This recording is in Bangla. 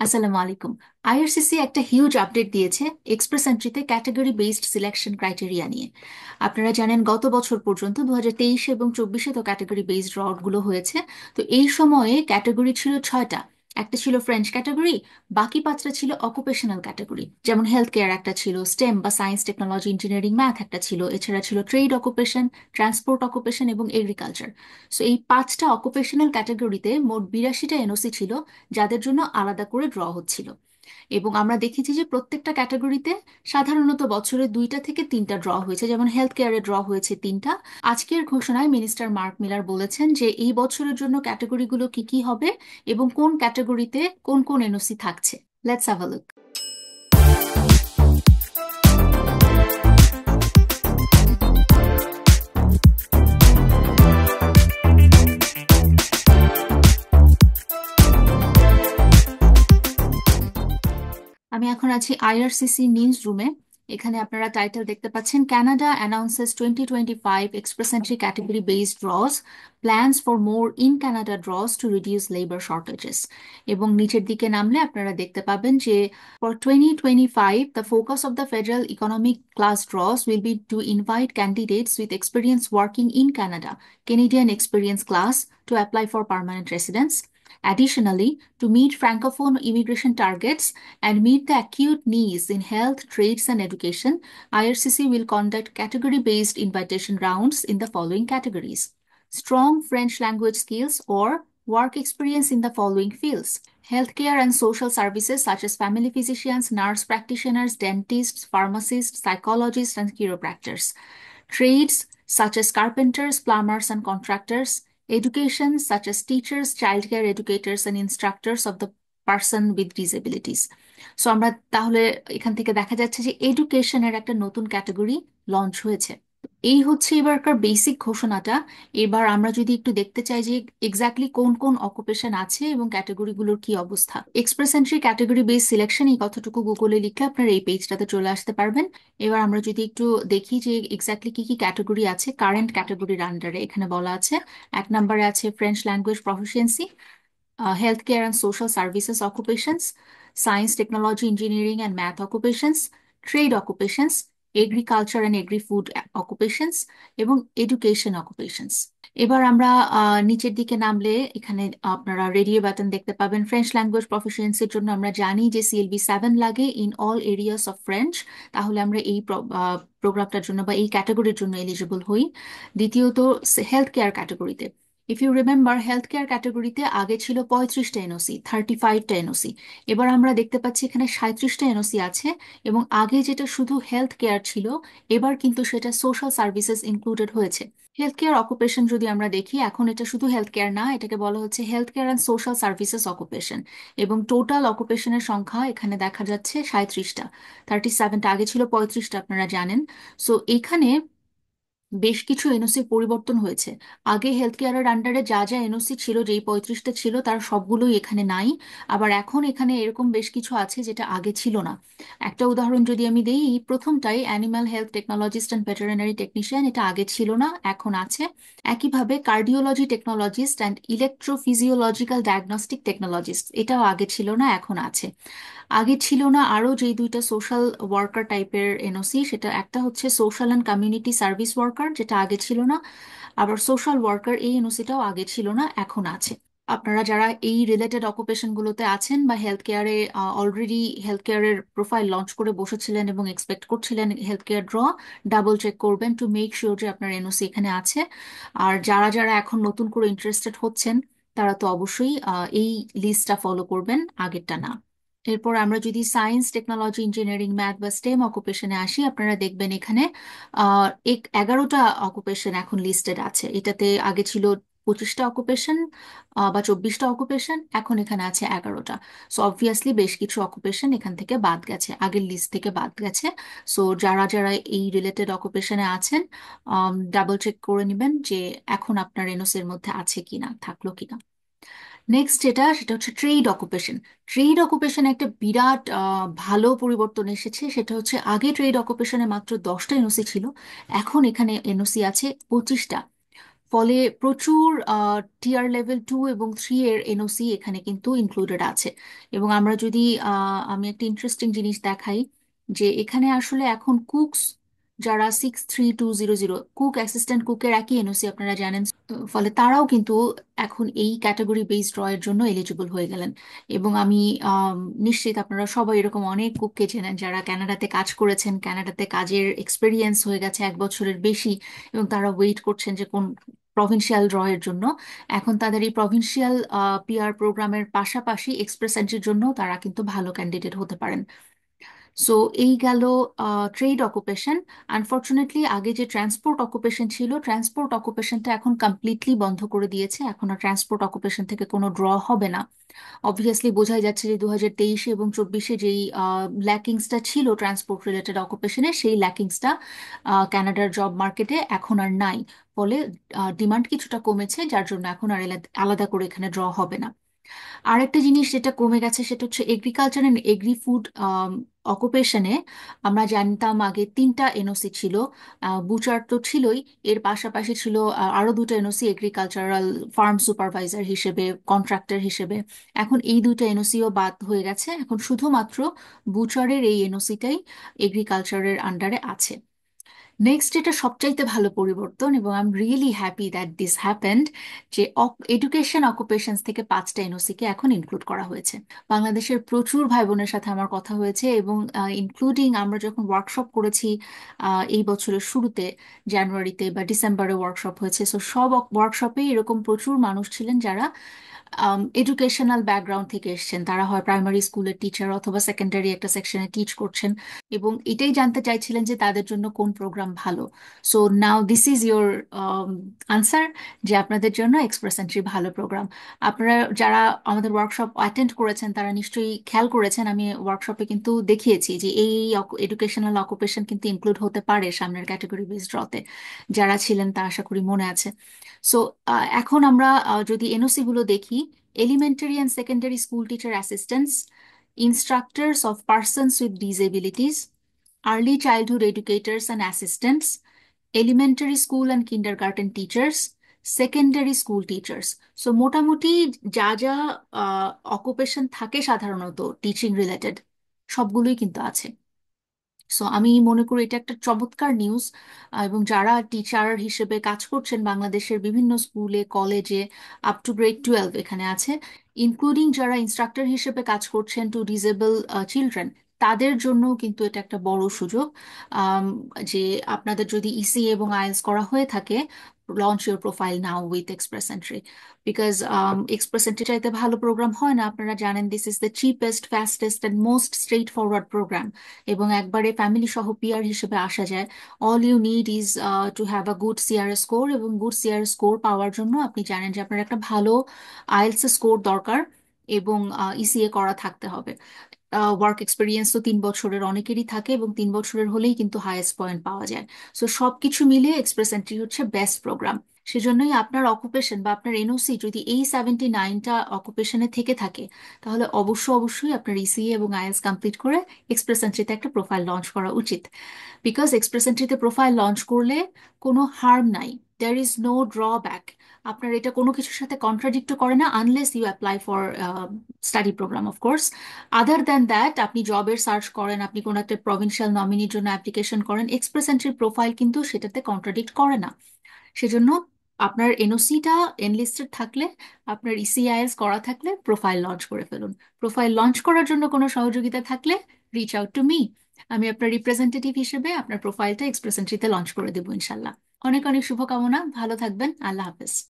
আসসালামু আলাইকুম। আইআরসিসি একটা হিউজ আপডেট দিয়েছে এক্সপ্রেস এন্ট্রিতে ক্যাটাগরি বেসড সিলেকশন ক্রাইটেরিয়া নিয়ে। আপনারা জানেন গত বছর পর্যন্ত 2023 এবং 24 তো ক্যাটাগরি বেসড রডগুলো হয়েছে। তো এই সময়ে ক্যাটাগরি ছিল 6টা। একটা ছিল ফ্রেঞ্চ ক্যাটাগরি, বাকি 5টা ছিল অকুপেশনাল ক্যাটাগরি, যেমন হেলথ কেয়ার একটা ছিল, স্টেম বা সায়েন্স টেকনোলজি ইঞ্জিনিয়ারিং ম্যাথ একটা ছিল, এছাড়া ছিল ট্রেড অকুপেশন, ট্রান্সপোর্ট অকুপেশন এবং এগ্রিকালচার। সো এই 5টা অকুপেশনাল ক্যাটাগরিতে মোট 82টা এনওসি ছিল, যাদের জন্য আলাদা করে ড্র হচ্ছিল। এবং আমরা দেখেছি যে প্রত্যেকটা ক্যাটাগরিতে সাধারণত বছরে 2টা থেকে 3টা ড্র হয়েছে, যেমন হেলথ কেয়ারে ড্র হয়েছে 3টা। আজকের ঘোষণায় মিনিস্টার মার্ক মিলার বলেছেন যে এই বছরের জন্য ক্যাটাগরিগুলো কি কি হবে এবং কোন ক্যাটাগরিতে কোন কোন এনওসি থাকছে। Let's have a look. আমি এখন আছি আইআরসিসি নিউজ রুমে। এখানে আপনারা টাইটেল দেখতে পাচ্ছেন, Canada announces 2025 express entry category based draws, plans for more in Canada draws to reduce labour shortages. এবং নিচের দিকে নামলে আপনারা দেখতে পাবেন যে for 2025 the focus of the federal economic class draws will be to invite candidates with experience working in Canada, Canadian experience class, to apply for permanent residence. Additionally, to meet Francophone immigration targets and meet the acute needs in health, trades, and education, IRCC will conduct category based invitation rounds in the following categories: strong French language skills or work experience in the following fields: healthcare and social services such as family physicians, nurse practitioners, dentists, pharmacists, psychologists, and chiropractors; trades such as carpenters, plumbers, and contractors; education such as teachers, childcare educators, and instructors of the person with disabilities. So আমরা তাহলে এখান থেকে দেখা যাচ্ছে যে এডুকেশনের একটা নতুন ক্যাটাগরি লঞ্চ হয়েছে। এই হচ্ছে এবারকার বেসিক ঘোষণাটা। এবার আমরা যদি একটু দেখতে চাই যে এক্স্যাক্টলি কোন কোন অকুপেশন আছে এবং ক্যাটাগরিগুলোর কি অবস্থা। Express entry category base selection, এই কথাটুকু গুগলে লিখলে আপনারা এই পেজটাতে চলে আসতে পারবেন। এবার আমরা যদি একটু দেখি যে এক্স্যাক্টলি কি কি ক্যাটাগরি আছে কারেন্ট ক্যাটাগরির আন্ডারে, এখানে বলা আছে 1 নম্বরে আছে French language proficiency, healthcare and social services occupations, science, technology, engineering, and math occupations, trade occupations, agriculture and agri-food occupations, এবং education occupations। এবার আমরা নিচের দিকে নামলে এখানে আপনারা রেডিও বাটন দেখতে পাবেন। ফ্রেঞ্চ ল্যাঙ্গুয়েজ প্রফিসিয়েন্সির জন্য আমরা জানি যে CLB 7 লাগে in all areas of French, তাহলে আমরা এই প্রোগ্রামটার জন্য বা এই ক্যাটাগরির জন্য এলিজিবল হই। দ্বিতীয়ত হেলথ কেয়ার ক্যাটাগরিতে, if you remember, health care ক্যাটাগরিতে আগে ছিল 35টা এনওসি, 35টা এনওসি। এবার আমরা দেখতে পাচ্ছি এখানে 37টা এনওসি আছে, এবং আগে যেটা শুধু হেলথ কেয়ার ছিল, এবার কিন্তু সেটা সোশ্যাল সার্ভিসেস ইনক্লুডেড হয়েছে। হেলথ কেয়ার অকুপেশন যদি আমরা দেখি, এখন এটা শুধু হেলথ কেয়ার না, এটাকে বলা হচ্ছে health care and social services occupation. এবং টোটাল অকুপেশনের সংখ্যা এখানে দেখা যাচ্ছে 37টা। 37টা, আগে ছিল 35টা, আপনারা জানেন। সো এখানে বেশ কিছু এনওসির পরিবর্তন হয়েছে। আগে হেলথ কেয়ারের আন্ডারে যা যা এনওসি ছিল, যেই 35টা ছিল তার সবগুলোই এখানে নাই। আবার এখন এখানে এরকম বেশ কিছু আছে যেটা আগে ছিল না। একটা উদাহরণ যদি আমি দিই, এই প্রথমটাই animal health technologist and veterinary technician, এটা আগে ছিল না, এখন আছে। একইভাবে cardiology technologist and electrophysiological diagnostic technologist, এটাও আগে ছিল না, এখন আছে। আগে ছিল না আরো যেই 2টা সোশ্যাল ওয়ার্কার টাইপের এনওসি, সেটা একটা হচ্ছে social and community service worker, যেটা আগে ছিল না। আবার সোশ্যাল ওয়ার্কার, এই এনওসিটাও আগে ছিল না, এখন আছে। আপনারা যারা এই রিলেটেড অকুপেশন গুলোতে আছেন বা হেলথ কেয়ারে অলরেডি হেলথ কেয়ারের প্রোফাইল লঞ্চ করে বসেছিলেন এবং এক্সপেক্ট করছিলেন health care draw, double check করবেন টু মেক শিওর যে আপনার এনওসি এখানে আছে। আর যারা যারা এখন নতুন করে ইন্টারেস্টেড হচ্ছেন, তারা তো অবশ্যই এই লিস্টটা ফলো করবেন, আগেরটা না। এরপর আমরা যদি সায়েন্স, টেকনোলজি, ইঞ্জিনিয়ারিং, ম্যাথ বা স্টেম অকুপেশনে আসি, আপনারা দেখবেন এখানে 11টা অকুপেশন এখন লিস্টেড আছে। এটাতে আগে ছিল 25টা অকুপেশন বা 24টা অকুপেশন, এখন এখানে আছে 11টা। সো অবভিয়াসলি বেশ কিছু অকুপেশন এখান থেকে বাদ গেছে, আগের লিস্ট থেকে বাদ গেছে। সো যারা যারা এই রিলেটেড অকুপেশনে আছেন, ডাবল চেক করে নেবেন যে এখন আপনার এনওসির মধ্যে আছে কিনা, থাকলো কিনা। নেক্সট যেটা, সেটা হচ্ছে ট্রেড অকুপেশন। ট্রেড অকুপেশনে একটা বিরাট ভালো পরিবর্তন এসেছে। সেটা হচ্ছে আগে ট্রেড অকুপেশনে মাত্র 10টা এনওসি ছিল, এখন এখানে এনওসি আছে 25টা। ফলে প্রচুর টিয়ার লেভেল 2 এবং 3 এর এনওসি এখানে কিন্তু ইনক্লুডেড আছে। এবং আমরা যদি আমি একটা ইন্টারেস্টিং জিনিস দেখাই, যে এখানে আসলে এখন কুকস যারা 63200 কুক অ্যাসিস্ট্যান্ট কুকের একই এনওসি আপনারা জানেন, ফলে তারাও কিন্তু এখন এই ক্যাটাগরি বেসড ড্র এর জন্য এলিজিবল হয়ে গেলেন। এবং আমি আম, নিশ্চিত আপনারা সবাই এরকম অনেক কুককে চেনেন যারা কানাডাতে কাজ করেছেন, কানাডাতে কাজের এক্সপিরিয়েন্স হয়ে গেছে 1 বছরের বেশি, এবং তারা ওয়েট করছেন যে কোন প্রভিন্সিয়াল ড্র এর জন্য। এখন তাদের এই প্রভিন্সিয়াল পিআর প্রোগ্রামের পাশাপাশি এক্সপ্রেস এন্ট্রির জন্য তারা কিন্তু ভালো ক্যান্ডিডেট হতে পারেন। সো এই গেল ট্রেড অকুপেশন। আনফর্চুনেটলি আগে যে ট্রান্সপোর্ট অকুপেশন ছিল, ট্রান্সপোর্ট অকুপেশনটা এখন কমপ্লিটলি বন্ধ করে দিয়েছে, এখন আর ট্রান্সপোর্ট অকুপেশন থেকে কোনো ড্র হবে না। অবভিয়াসলি বোঝাই যাচ্ছে যে 2023 এবং 2024 যেই ল্যাকিংসটা ছিল ট্রান্সপোর্ট রিলেটেড অকুপেশনে, সেই ল্যাকিংসটা কানাডার জব মার্কেটে এখন আর নাই। ফলে ডিমান্ড কিছুটা কমেছে, যার জন্য এখন আর আলাদা করে এখানে ড্র হবে না। আরেকটা জিনিস যেটা কমে গেছে সেটা হচ্ছে এগ্রিকালচার অ্যান্ড এগ্রি ফুড অকুপেশনে। আমরা জানতাম আগে 3টা এনওসি ছিল, বুচার তো ছিলই, এর পাশাপাশি ছিল আরো 2টা এনওসি এগ্রিকালচারাল ফার্ম সুপারভাইজার হিসেবে, কন্ট্রাক্টর হিসেবে। এখন এই 2টা এনওসিও বাদ হয়ে গেছে, এখন শুধুমাত্র বুচারের এই এনওসিটাই এগ্রিকালচারের আন্ডারে আছে। নেক্সট, এটা সবচাইতে ভালো পরিবর্তন এবং I am really happy that this happened, যে এডুকেশন অকুপেশনস থেকে 5টা এনওসি কে এখন ইনক্লুড করা হয়েছে। বাংলাদেশের প্রচুর ভাই বোনের সাথে আমার কথা হয়েছে, এবং ইনক্লুডিং আমরা যখন ওয়ার্কশপ করেছি এই বছরের শুরুতে, জানুয়ারিতে বা ডিসেম্বরে ওয়ার্কশপ হয়েছে, সো সব ওয়ার্কশপে এরকম প্রচুর মানুষ ছিলেন যারা এডুকেশনাল ব্যাকগ্রাউন্ড থেকে এসেছেন। তারা হয় প্রাইমারি স্কুলের টিচার অথবা সেকেন্ডারি একটা সেকশনে টিচ করছেন, এবং এটাই জানতে চাইছিলেন যে তাদের জন্য কোন প্রোগ্রাম ভালো। So now this is your answer, যে আপনাদের জন্য এক্সপ্রেস এন্ট্রি ভালো প্রোগ্রাম। আপনারা যারা আমাদের ওয়ার্কশপ অ্যাটেন্ড করেছেন তারা নিশ্চয়ই খেয়াল করেছেন, আমি ওয়ার্কশপে কিন্তু দেখিয়েছি যে এই এডুকেশনাল অকুপেশন কিন্তু ইনক্লুড হতে পারে সামনের ক্যাটাগরি বেসড ড্রতে। যারা ছিলেন তা আশা করি মনে আছে। সো এখন আমরা যদি এনওসি গুলো দেখি, elementary and secondary school teacher assistants, instructors of persons with disabilities, early childhood educators and assistants, elementary school and kindergarten teachers, secondary school teachers. So মোটামুটি যা যা অকুপেশন থাকে সাধারণত টিচিং রিলেটেড, সবগুলোই কিন্তু আছে। সো আমি মনে করি এটা একটা চমৎকার নিউজ। এবং যারা টিচার হিসেবে কাজ করছেন বাংলাদেশের বিভিন্ন স্কুলে কলেজে, আপ টু গ্রেড 12 এখানে আছে, ইনক্লুডিং যারা ইনস্ট্রাক্টর হিসেবে কাজ করছেন টু ডিসেবল চিলড্রেন, তাদের জন্য কিন্তু এটা একটা বড় সুযোগ। আম, যে আপনাদের যদি ইসি এবং আইএলটিএস করা হয়ে থাকে, launch your profile now with express entry. Because express entry চাইতে ভালো প্রোগ্রাম হয় না, আপনারা জানেন this is the cheapest, fastest and most straightforward program. এবং একবারে ফ্যামিলি সহ পিআর হিসেবে আসা যায়। All you need is to have a good CRS score, এবং গুড সিআরএস স্কোর পাওয়ার জন্য আপনি জানেন যে আপনার একটা ভালো আইএলটিএস স্কোর দরকার, এবং ইসিএ করা থাকতে হবে। ওয়ার্ক এক্সপিরিয়েন্স তো 3 বছরের অনেকেরই থাকে, এবং 3 বছরের হলেই কিন্তু হাইয়েস্ট পয়েন্ট পাওয়া যায়। সো সবকিছু মিলিয়ে এক্সপ্রেস এন্ট্রি হচ্ছে বেস্ট প্রোগ্রাম। সেজন্যই আপনার অকুপেশন বা আপনার এনওসি যদি এই 79টা অকুপেশনে থেকে থাকে, তাহলে অবশ্যই আপনার ইসিএ এবং আইএলটিএস কমপ্লিট করে এক্সপ্রেস এন্ট্রিতে একটা প্রোফাইল লঞ্চ করা উচিত। বিকজ এক্সপ্রেস এন্ট্রিতে প্রোফাইল লঞ্চ করলে কোনো হার্ম নাই, দ্যার ইজ নো ড্রব্যাক। আপনার এটা কোনো কিছুর সাথে কন্ট্রাডিক্ট করে না, unless you apply for study program of course. Other than that, আপনি জবের সার্চ করেন, আপনি কোনো একটা প্রভিন্সিয়াল নমিনির জন্য অ্যাপ্লিকেশন করেন, এক্সপ্রেস এন্ট্রির প্রোফাইল কিন্তু সেটাতে কন্ট্রাডিক্ট করে না। সেজন্য আপনার এনওসিটা এনলিস্টেড থাকলে, আপনার ইসিআইএস করা থাকলে প্রোফাইল লঞ্চ করে ফেলুন। প্রোফাইল লঞ্চ করার জন্য কোনো সহযোগিতা থাকলে রিচ আউট টু মি। আমি আপনার রিপ্রেজেন্টেটিভ হিসেবে আপনার প্রোফাইলটা এক্সপ্রেস এন্ট্রিতে লঞ্চ করে দেবো ইনশাল্লাহ। অনেক অনেক শুভকামনা, ভালো থাকবেন, আল্লাহ হাফেজ।